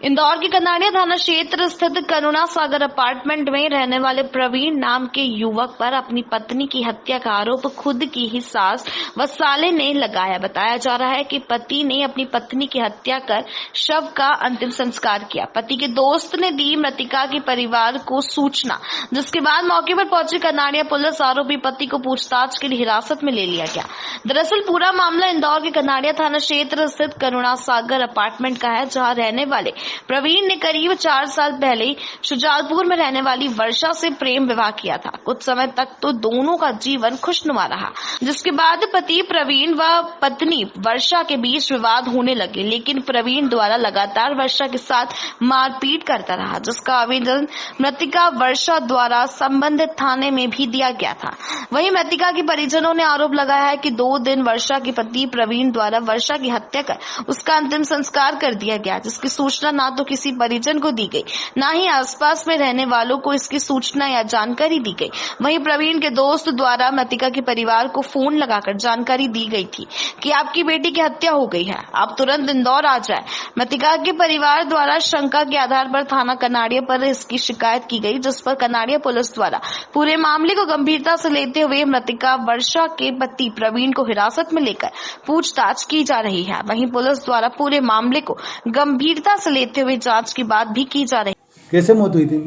इंदौर के कनाड़िया थाना क्षेत्र स्थित करुणा सागर अपार्टमेंट में रहने वाले प्रवीण नाम के युवक पर अपनी पत्नी की हत्या का आरोप खुद की ही सास व साले ने लगाया। बताया जा रहा है कि पति ने अपनी पत्नी की हत्या कर शव का अंतिम संस्कार किया। पति के दोस्त ने दी मृतका के परिवार को सूचना, जिसके बाद मौके पर पहुंची कनाड़िया पुलिस आरोपी पति को पूछताछ के लिए हिरासत में ले लिया गया। दरअसल पूरा मामला इंदौर के कनाड़िया थाना क्षेत्र स्थित करुणा सागर अपार्टमेंट का है, जहां रहने वाले प्रवीण ने करीब 4 साल पहले शुजालपुर में रहने वाली वर्षा से प्रेम विवाह किया था। कुछ समय तक तो दोनों का जीवन खुशनुमा रहा, जिसके बाद पति प्रवीण व पत्नी वर्षा के बीच विवाद होने लगे, लेकिन प्रवीण द्वारा लगातार वर्षा के साथ मारपीट करता रहा, जिसका आवेदन मृतका वर्षा द्वारा संबंधित थाने में भी दिया गया था। वहीं मृतका के परिजनों ने आरोप लगाया है कि 2 दिन वर्षा के पति प्रवीण द्वारा वर्षा की हत्या कर उसका अंतिम संस्कार कर दिया गया, जिसकी सूचना ना तो किसी परिजन को दी गई, ना ही आसपास में रहने वालों को इसकी सूचना या जानकारी दी गई। वहीं प्रवीण के दोस्त द्वारा मृतका के परिवार को फोन लगाकर जानकारी दी गई थी कि आपकी बेटी की हत्या हो गई है, आप तुरंत इंदौर आ जाए। मृतका के परिवार द्वारा शंका के आधार पर थाना कनाड़िया पर इसकी शिकायत की गई, जिस पर कनाड़िया पुलिस द्वारा पूरे मामले को गंभीरता से लेते हुए मृतका वर्षा के पति प्रवीण को हिरासत में लेकर पूछताछ की जा रही है। वहीं पुलिस द्वारा पूरे मामले को गंभीरता से लेते हुए जांच की बात भी की जा रही है। कैसे मौत हुई थी?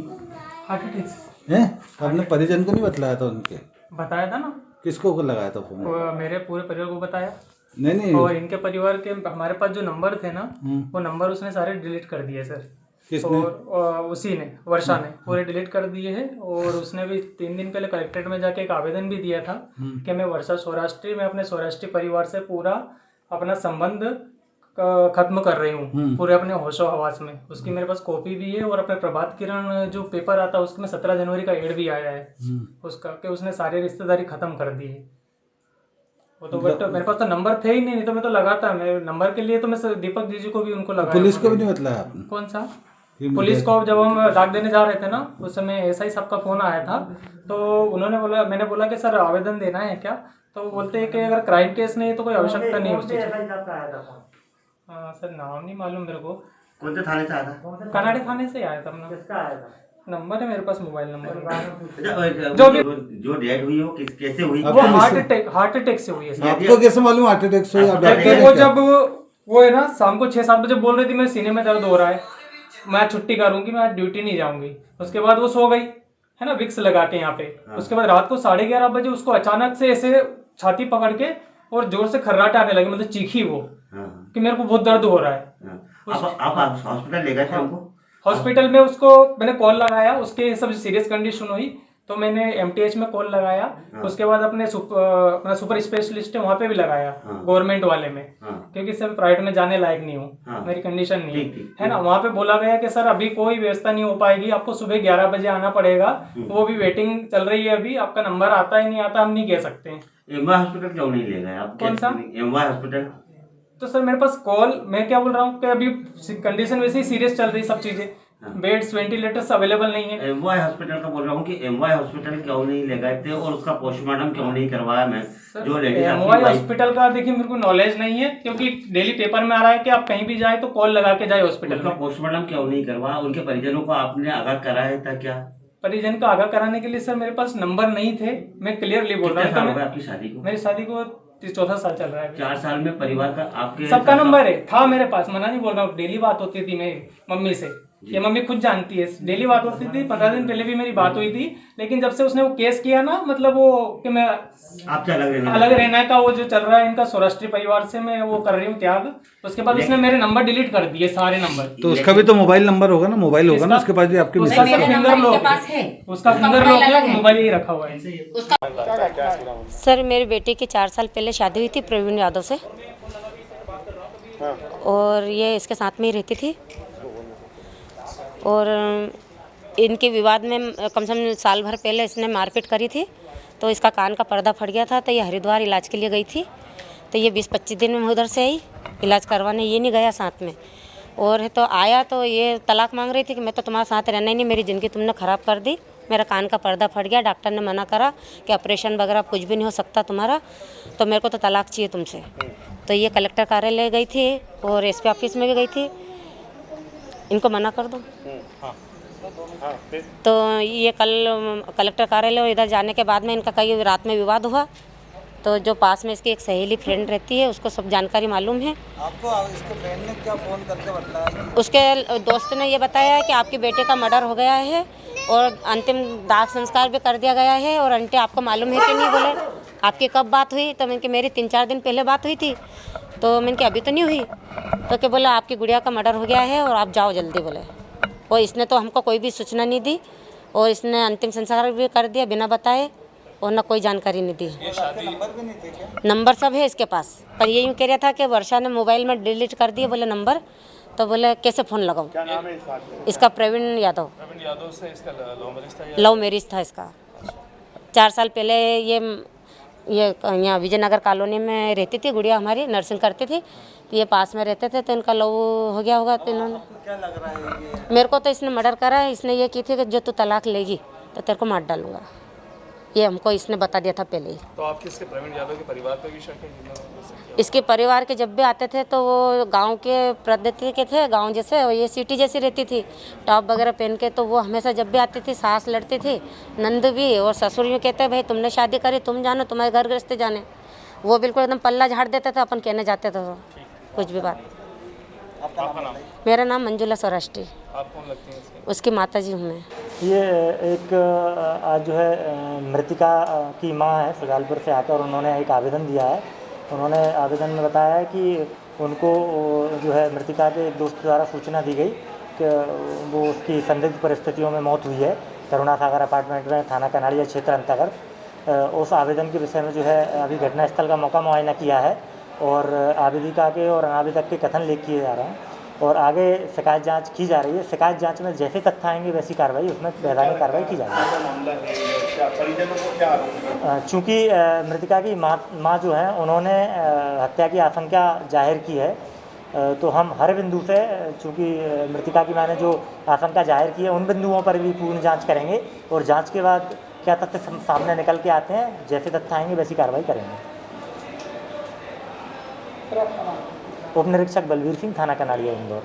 हार्ट अटैक हैं? आपने परिजन को नहीं बतलाया था उनके? बताया था ना। किसको को लगाया था फोन? मेरे पूरे परिवार को बताया। नहीं और इनके परिवार के हमारे पास जो नंबर थे ना, वो नंबर उसने सारे डिलीट कर दिए सर। किसने? और उसी ने, वर्षा ने पूरे डिलीट कर दिए हैं। और उसने भी 3 दिन पहले कलेक्ट्रेट में जाके एक आवेदन भी दिया था कि मैं वर्षा सौराष्ट्री में अपने सौराष्ट्री परिवार से पूरा अपना संबंध खत्म कर रही हूँ, पूरे अपने होशो हवास में। उसकी मेरे पास कॉपी भी है। और अपने प्रभात किरण जो पेपर आता है उसमें 17 जनवरी का एड भी आया है उसका, कि उसने सारी रिश्तेदारी खत्म कर दी है। वो तो बट मेरे पास तो नंबर थे ही नहीं तो मैं तो लगाता। मैं नंबर के लिए तो मैं दीपक जी को भी उनको लगाया। पुलिस को भी नहीं बताया आपने? कौन सा? पुलिस को जब हम डाक देने जा रहे थे ना, उस समय एसआई साहब का फोन आया था। तो उन्होंने बोला, मैंने बोला कि सर आवेदन देना है क्या? तो बोलते हैं कि अगर क्राइम केस नहीं है तो कोई आवश्यकता नहीं है उस चीज की। हाँ सर, नाम नहीं मालूम मेरे को। कौन से थाने से आया था? कनाड़े थाने से आया था अपना। किसका आया था? नंबर है मेरे पास, मोबाइल नंबर। जो डेथ हुई वो कैसे हुई? वो हार्ट अटैक से हुई है सर। आपको कैसे मालूम हार्ट अटैक से? वो जब वो है ना शाम को 6-7 बजे बोल रही थी मेरे सीने में दर्द हो रहा है, मैं छुट्टी करूंगी, मैं ड्यूटी नहीं जाऊंगी। उसके बाद वो सो गई है ना, विक्स लगा के यहाँ पे। उसके बाद रात को 11:30 बजे उसको अचानक से ऐसे छाती पकड़ के और जोर से खर्राटे आने लगे, मतलब चीखी वो कि मेरे को बहुत दर्द हो रहा है। आप हॉस्पिटल ले गए थे उनको? हॉस्पिटल में उसको मैंने कॉल लगाया, उसके सब सीरियस कंडीशन हुई तो मैंने एमटीएच में कॉल लगाया। उसके बाद अपने सुपर स्पेशलिस्ट है वहाँ पे भी लगाया, गवर्नमेंट वाले में, क्योंकि सर प्राइवेट में जाने लायक नहीं हूँ, मेरी कंडीशन नहीं है ना। वहाँ पे बोला गया कि सर अभी कोई व्यवस्था नहीं हो पाएगी, आपको सुबह 11 बजे आना पड़ेगा। वो भी वेटिंग चल रही है अभी, आपका नंबर आता है नहीं आता हम नहीं कह सकते। एमवाई हॉस्पिटल क्यों नहीं ले गए आप? कौन सा एमवाई हॉस्पिटल? तो सर मेरे पास कॉल, मैं क्या बोल रहा हूँ कि अभी कंडीशन वैसे ही सीरियस चल रही, सब चीजें, बेड्स वेंटिलेटर्स अवेलेबल नहीं है। एमवाई हॉस्पिटल का बोल रहा हूँ कि एमवाई हॉस्पिटल क्यों नहीं ले गए थे और उसका पोस्टमार्टम क्यों नहीं करवाया? मैं जो एमवाई हॉस्पिटल का देखिए मेरे को नॉलेज नहीं है, क्योंकि डेली पेपर में आ रहा है कि आप कहीं भी जाए तो कॉल लगा के जाए हॉस्पिटल में। पोस्टमार्टम क्यों नहीं करवाया? उनके परिजनों को आपने आगाह कराया था क्या? परिजन का आगाह कराने के लिए सर मेरे पास नंबर नहीं थे, मैं क्लियरली बोल रहा हूँ। आपकी शादी को? मेरी शादी को 14 साल चल रहा है। 4 साल में परिवार का आपके सबका नंबर है, था मेरे पास, मना नहीं बोल रहा हूँ। डेली बात होती थी मेरी मम्मी से, ये मम्मी खुद जानती है, डेली बात होती थी। 15 दिन पहले भी मेरी बात हुई थी, लेकिन जब से उसने वो केस किया ना, मतलब वो कि मैं आपसे अलग रहना का वो जो चल रहा है इनका सौराष्ट्री परिवार से, मैं वो कर रही हूँ त्याग। उसके बाद उसने मेरे नंबर डिलीट कर दिए, सारे नंबर। तो उसका भी तो मोबाइल नंबर होगा ना? मोबाइल होगा ना उसके पास भी आपके? उसका फिंगर लॉक है, उसका फिंगर लॉक है, मोबाइल ही रखा हुआ है। सर मेरी बेटी की 4 साल पहले शादी हुई थी प्रवीण यादव से, और ये इसके साथ में ही रहती थी। और इनके विवाद में कम से कम साल भर पहले इसने मारपीट करी थी, तो इसका कान का पर्दा फट गया था। तो ये हरिद्वार इलाज के लिए गई थी, तो ये 20-25 दिन में उधर से आई इलाज करवाने, ये नहीं गया साथ में। और तो आया तो ये तलाक मांग रही थी कि मैं तो तुम्हारे साथ रहना ही नहीं, मेरी ज़िंदगी तुमने ख़राब कर दी, मेरा कान का पर्दा फट गया, डॉक्टर ने मना करा कि ऑपरेशन वगैरह कुछ भी नहीं हो सकता तुम्हारा, तो मेरे को तो तलाक चाहिए तुमसे। तो ये कलेक्टर कार्यालय गई थी और एसपी ऑफिस में भी गई थी। इनको मना कर दो। तो ये कल कलेक्टर कार्यालय और इधर जाने के बाद में इनका कई रात में विवाद हुआ। तो जो पास में इसकी एक सहेली फ्रेंड रहती है उसको सब जानकारी मालूम है। आपको इसके फ्रेंड ने क्या फ़ोन करके बताया? उसके दोस्त ने ये बताया कि आपके बेटे का मर्डर हो गया है और अंतिम दाह संस्कार भी कर दिया गया है। और आंटी आपको मालूम है कि नहीं? बोले आपकी कब बात हुई? तो मैंने कि मेरी 3-4 दिन पहले बात हुई थी। तो मैंने कि अभी तो नहीं हुई। तो क्या बोला आपकी गुड़िया का मर्डर हो गया है और आप जाओ जल्दी बोले। और इसने तो हमको कोई भी सूचना नहीं दी और इसने अंतिम संस्कार भी कर दिया बिना बताए और ना कोई जानकारी नहीं दी। नंबर भी नहीं थे क्या? नंबर सब है इसके पास, पर ये यूँ कह रहा था कि वर्षा ने मोबाइल में डिलीट कर दिए बोले नंबर। तो बोले कैसे फ़ोन लगाऊं? क्या नाम है इस आदमी? इसका प्रवीण यादव। प्रवीण यादव से इसका लव मैरिज था या? लव मैरिज था इसका। 4 साल पहले ये यहाँ विजयनगर कॉलोनी में रहती थी गुड़िया हमारी, नर्सिंग करती थी। तो ये पास में रहते थे तो इनका लव हो गया होगा। तो इन्होंने, क्या लग रहा है ये? मेरे को तो इसने मर्डर करा है। इसने ये की थी कि जो तू तलाक लेगी तो तेरे को मार डालूंगा, ये हमको इसने बता दिया था पहले ही। तो आपके इसके प्रवीण यादव के परिवार पर भी शक है? इसके परिवार के जब भी आते थे तो वो गांव के प्रकृति के थे, गांव जैसे, और ये सिटी जैसी रहती थी, टॉप वगैरह पहन के। तो वो हमेशा जब भी आती थी सास लड़ती थी, नंद भी, और ससुर यूँ कहते भाई तुमने शादी करी तुम जानो, तुम्हारे घर गृहस्थी जाने। वो बिल्कुल एकदम पल्ला झाड़ देते थे, अपन कहने जाते थे तो कुछ भी बात। आपका नाम? मेरा नाम मंजुला सौराष्ट्री। आप कौन लगती हैं इसके? उसकी माता जी हूँ मैं। ये एक आज जो है मृतिका की माँ है सुजालपुर से आकर उन्होंने एक आवेदन दिया है। उन्होंने आवेदन में बताया है कि उनको जो है मृतिका के एक दोस्त द्वारा सूचना दी गई कि वो उसकी संदिग्ध परिस्थितियों में मौत हुई है करुणा सागर अपार्टमेंट में, थाना कनाड़िया क्षेत्र अंतर्गत। उस आवेदन के विषय में जो है अभी घटनास्थल का मौका मुआयना किया है और आवेदिका के और अनावेदक के कथन लेख किए जा रहे हैं और आगे शिकायत जांच की जा रही है। शिकायत जांच में जैसे तथ्य आएंगे वैसी कार्रवाई उसमें वैधानिक कार्रवाई की जाएगी। चूँकि मृतिका की माँ जो है उन्होंने हत्या की आशंका जाहिर की है, तो हम हर बिंदु से, चूँकि मृतिका की माँ ने जो आशंका जाहिर की है उन बिंदुओं पर भी पूर्ण जाँच करेंगे और जाँच के बाद क्या तथ्य सामने निकल के आते हैं, जैसे तथ्य आएंगे वैसी कार्रवाई करेंगे। उप निरीक्षक बलवीर सिंह, थाना कनाड़िया, इंदौर।